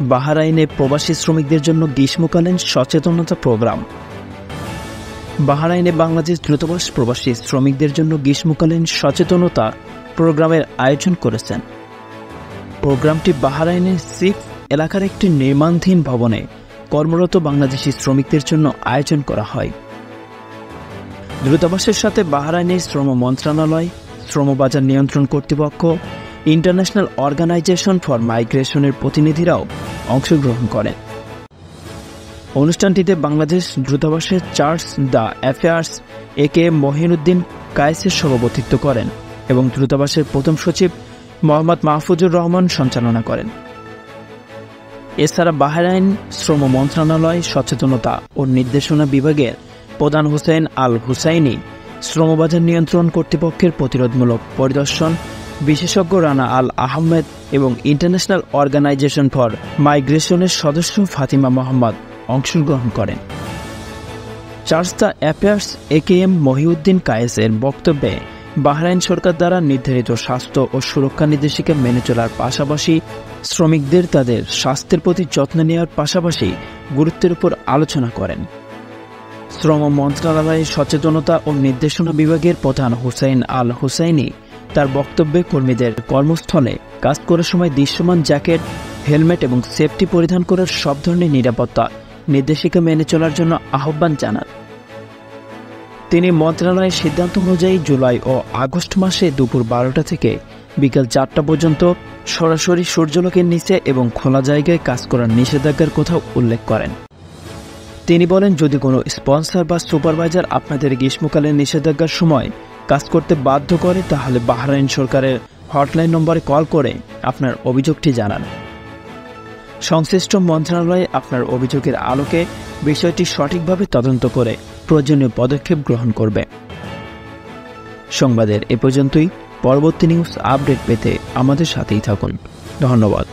বাহরাইনে প্রবাসী শ্রমিকদের জন্য গ্রীষ্মকালীন সচেতনতা প্রোগ্রাম। বাহরাইনে বাংলাদেশ দূতাবাস প্রবাসী শ্রমিকদের জন্য গ্রীষ্মকালীন সচেতনতা প্রোগ্রামের আয়োজন করেছেন। প্রোগ্রামটি বাহরাইনের সিফ এলাকার একটি নির্মাণাধীন ভবনে কর্মরত বাংলাদেশি শ্রমিকদের জন্য আয়োজন করা হয়। দূতাবাসের সাথে বাহরাইনের শ্রম মন্ত্রণালয়, শ্রমবাজার নিয়ন্ত্রণ কর্তৃপক্ষ, ইন্টারন্যাশনাল অর্গানাইজেশন ফর মাইগ্রেশনের প্রতিনিধিরাও অংশগ্রহণ করেন। অনুষ্ঠানটিতে বাংলাদেশ দূতাবাসের chargé d'affaires AKM Mohiuddin কায়েসের সভাপতিত্ব করেন এবং দূতাবাসের প্রথম সচিব মোহাম্মদ মাহফুজুর রহমান সঞ্চালনা করেন। এছাড়া বাহরাইন শ্রম মন্ত্রণালয় সচেতনতা ও নির্দেশনা বিভাগের প্রধান হুসেইন আল হুসাইনি, শ্রমবাজার নিয়ন্ত্রণ কর্তৃপক্ষের প্রতিরোধমূলক পরিদর্শন বিশেষজ্ঞ রানা আল আহমেদ এবং ইন্টারন্যাশনাল অর্গানাইজেশন ফর মাইগ্রেশনের সদস্য ফাতিমা মোহাম্মদ অংশগ্রহণ করেন। Chargé d'affaires AKM Mohiuddin কায়েসের বক্তব্যে বাহরাইন সরকার দ্বারা নির্ধারিত স্বাস্থ্য ও সুরক্ষা নির্দেশিকা মেনে চলার পাশাপাশি শ্রমিকদের তাদের স্বাস্থ্যের প্রতি যত্ন নেওয়ার পাশাপাশি গুরুত্বের উপর আলোচনা করেন। শ্রম মন্ত্রণালয়ের সচেতনতা ও নির্দেশনা বিভাগের প্রধান হুসেইন আল হুসাইনি তার বক্তব্যে কর্মীদের কর্মস্থলে কাজ করার সময় দৃশ্যমান জ্যাকেট, হেলমেট এবং সেফটি পরিধান করার সব ধরনের নিরাপত্তা নির্দেশিকা মেনে চলার জন্য আহ্বান জানান। তিনি মন্ত্রণালয়ের সিদ্ধান্ত অনুযায়ী জুলাই ও আগস্ট মাসে দুপুর 12টা থেকে বিকেল 4টা পর্যন্ত সরাসরি সূর্যালোকের নিচে এবং খোলা জায়গায় কাজ করার নিষেধাজ্ঞার কথা উল্লেখ করেন। তিনি বলেন, যদি কোনো স্পন্সর বা সুপারভাইজার আপনাদের গ্রীষ্মকালীন নিষেধাজ্ঞার সময় কাজ করতে বাধ্য করে তাহলে বাহরাইন সরকারের হটলাইন নম্বরে কল করে আপনার অভিযোগটি জানান। সংশ্লিষ্ট মন্ত্রণালয় আপনার অভিযোগের আলোকে বিষয়টি সঠিকভাবে তদন্ত করে প্রয়োজনীয় পদক্ষেপ গ্রহণ করবে। সংবাদের এ পর্যন্তই। পরবর্তী নিউজ আপডেট পেতে আমাদের সাথেই থাকুন। ধন্যবাদ।